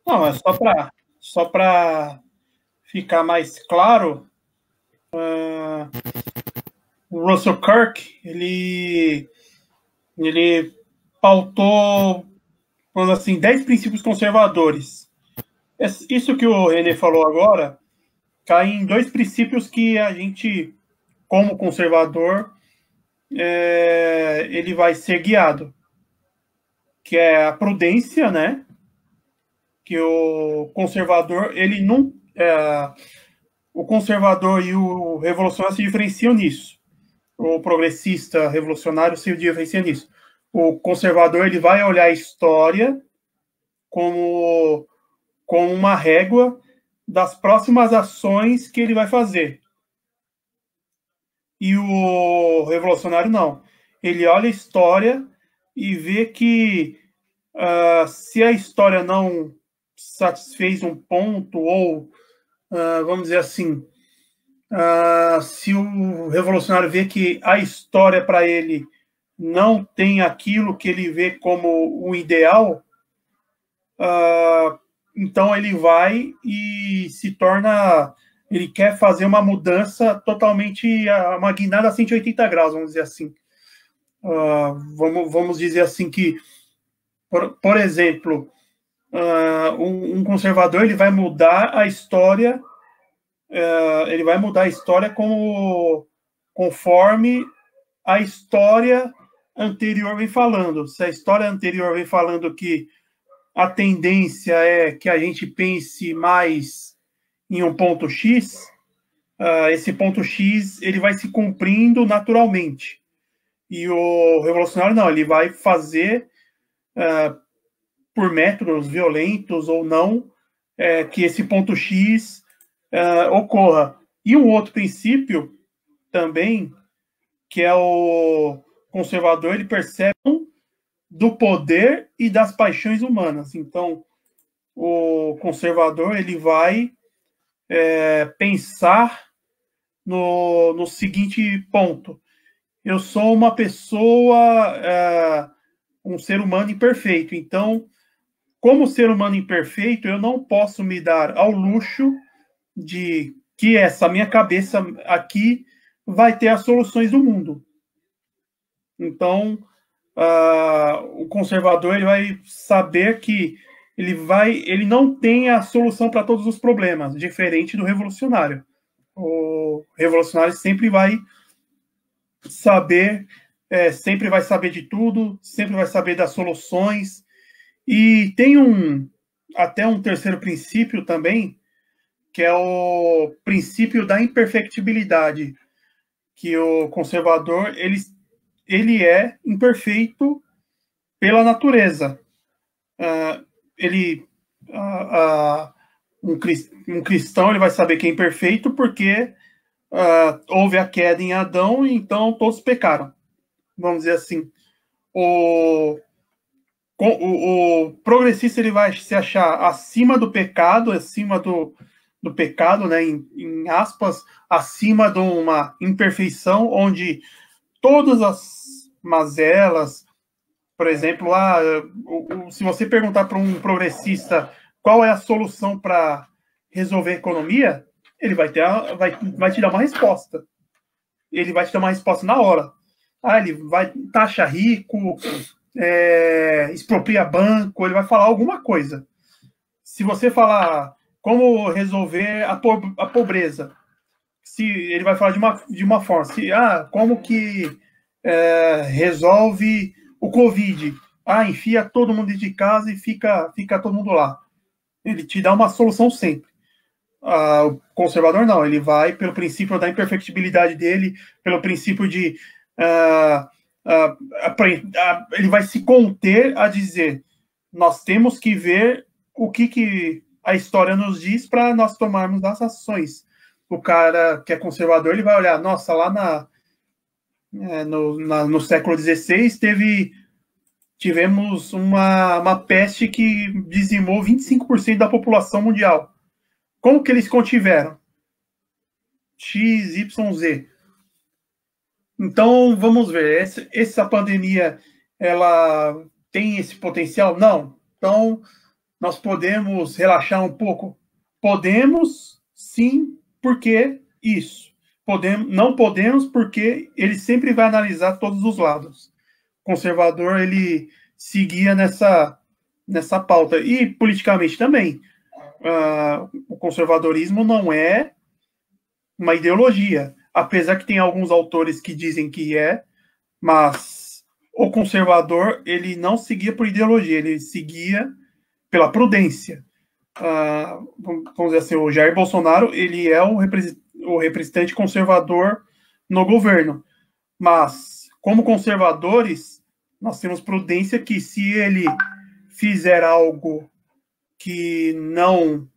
Não, é só para ficar mais claro, o Russell Kirk, ele pautou, falando assim, 10 princípios conservadores. Isso que o René falou agora cai em dois princípios que a gente, como conservador, ele vai ser guiado, que é a prudência, né? Que o conservador, ele não... o conservador e o revolucionário se diferenciam nisso. O progressista revolucionário se diferencia nisso. O conservador, ele vai olhar a história como uma régua das próximas ações que ele vai fazer. E o revolucionário não. Ele olha a história e vê que se a história não satisfez um ponto, ou, vamos dizer assim, se o revolucionário vê que a história para ele não tem aquilo que ele vê como o ideal, então ele vai e se torna... Ele quer fazer uma mudança totalmente, uma guinada a 180 graus, vamos dizer assim. Vamos dizer assim que, por exemplo, um conservador, ele vai mudar a história, conforme a história anterior vem falando. Se a história anterior vem falando que a tendência é que a gente pense mais em um ponto X, esse ponto X ele vai se cumprindo naturalmente. E o revolucionário não, ele vai fazer por métodos violentos ou não, que esse ponto X ocorra. E um outro princípio também, que é o conservador, ele percebe do poder e das paixões humanas. Então, o conservador, ele vai pensar no seguinte ponto: eu sou uma pessoa, um ser humano imperfeito, então, como ser humano imperfeito, eu não posso me dar ao luxo de que essa minha cabeça aqui vai ter as soluções do mundo. Então, o conservador, ele vai saber que ele não tem a solução para todos os problemas, diferente do revolucionário. O revolucionário sempre vai saber de tudo, sempre vai saber das soluções. E tem até um terceiro princípio também, que é o princípio da imperfectibilidade, que o conservador, ele é imperfeito pela natureza. Um cristão, ele vai saber que é imperfeito porque houve a queda em Adão, e então todos pecaram. Vamos dizer assim. O progressista, ele vai se achar acima do pecado, do pecado, né, em aspas, acima de uma imperfeição, onde todas as mazelas, por exemplo, se você perguntar para um progressista qual é a solução para resolver a economia, ele vai te dar uma resposta. Ele vai te dar uma resposta na hora. Ele vai taxa rico, expropria banco, ele vai falar alguma coisa. Se você falar como resolver a pobreza, ele vai falar de uma forma. Como que resolve o Covid? Enfia todo mundo de casa e fica todo mundo lá. Ele te dá uma solução sempre. O conservador não, ele vai pelo princípio da imperfectibilidade dele, pelo princípio de ele vai se conter a dizer: nós temos que ver o que a história nos diz para nós tomarmos as ações. O cara que é conservador, ele vai olhar: nossa, lá no século XVI tivemos uma peste que dizimou 25% da população mundial. Como que eles contiveram? X, Y, Z. Então, vamos ver, essa pandemia, ela tem esse potencial? Não. Então, nós podemos relaxar um pouco? Podemos, sim, porque isso. Não podemos, porque ele sempre vai analisar todos os lados. O conservador, ele seguia nessa pauta. E politicamente também. O conservadorismo não é uma ideologia, apesar que tem alguns autores que dizem que é, mas o conservador, ele não seguia por ideologia, ele seguia pela prudência. Vamos dizer assim, o Jair Bolsonaro, ele é o representante conservador no governo, mas como conservadores, nós temos prudência que se ele fizer algo que não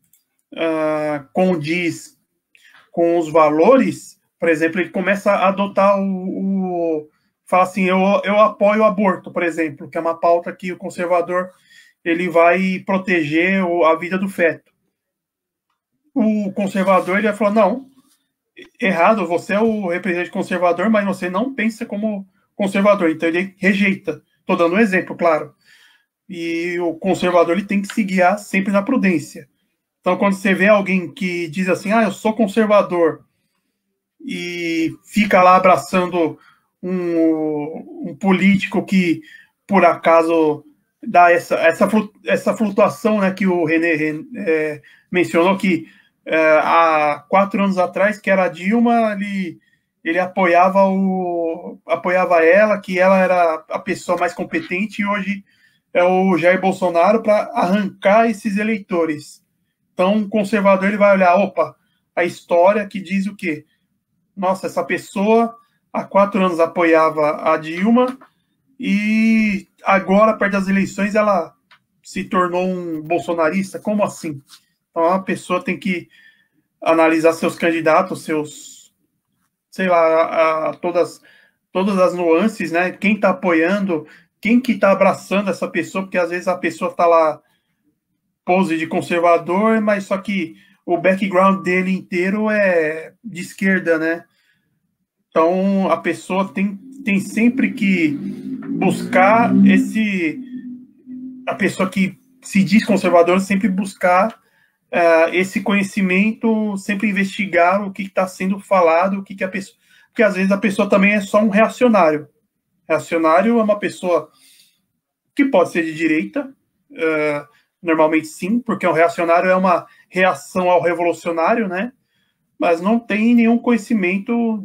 condiz com os valores, por exemplo, ele começa a adotar fala assim, eu apoio o aborto, por exemplo, que é uma pauta que o conservador ele vai proteger a vida do feto. O conservador ele vai falar, não, errado, você é o representante conservador, mas você não pensa como conservador, então ele rejeita. Estou dando um exemplo, claro. E o conservador ele tem que se guiar sempre na prudência. Então, quando você vê alguém que diz assim, eu sou conservador, e fica lá abraçando um político que, por acaso, dá essa flutuação, né, que o René mencionou, que há 4 anos atrás, que era a Dilma, ele apoiava ela, que ela era a pessoa mais competente, e hoje é o Jair Bolsonaro para arrancar esses eleitores. Então, o conservador ele vai olhar, opa, a história que diz o quê? Nossa, essa pessoa há 4 anos apoiava a Dilma e agora, perto das eleições, ela se tornou um bolsonarista? Como assim? Então, a pessoa tem que analisar seus candidatos, sei lá, todas as nuances, né? Quem está apoiando, quem que está abraçando essa pessoa, porque às vezes a pessoa está lá pose de conservador, mas só que o background dele inteiro é de esquerda, né? Então, a pessoa tem sempre que buscar a pessoa que se diz conservadora, sempre buscar esse conhecimento, sempre investigar o que está sendo falado, o que a pessoa... Porque às vezes a pessoa também é só um reacionário. Reacionário é uma pessoa que pode ser de direita, normalmente sim, porque um reacionário é uma reação ao revolucionário, né? Mas não tem nenhum conhecimento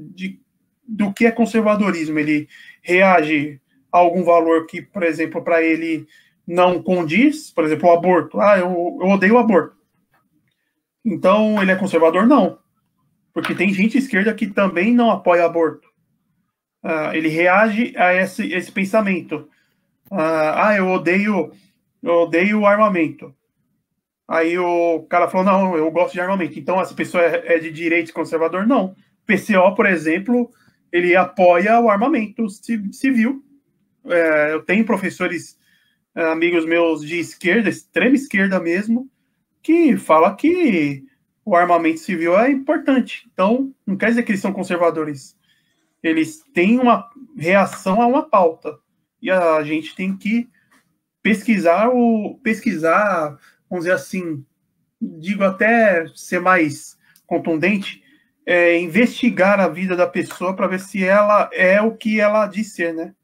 do que é conservadorismo. Ele reage a algum valor que, por exemplo, para ele não condiz, por exemplo, o aborto. Eu odeio o aborto. Então, ele é conservador? Não. Porque tem gente esquerda que também não apoia aborto. Ele reage a esse pensamento. Eu odeio o armamento. Aí o cara falou, não, eu gosto de armamento. Então, essa pessoa é de direita conservador? Não. PCO, por exemplo, ele apoia o armamento civil. Eu tenho professores, amigos meus de esquerda, extrema esquerda mesmo, que fala que o armamento civil é importante. Então, não quer dizer que eles são conservadores. Eles têm uma reação a uma pauta. E a gente tem que pesquisar, vamos dizer assim, digo até ser mais contundente, investigar a vida da pessoa para ver se ela é o que ela diz ser, né?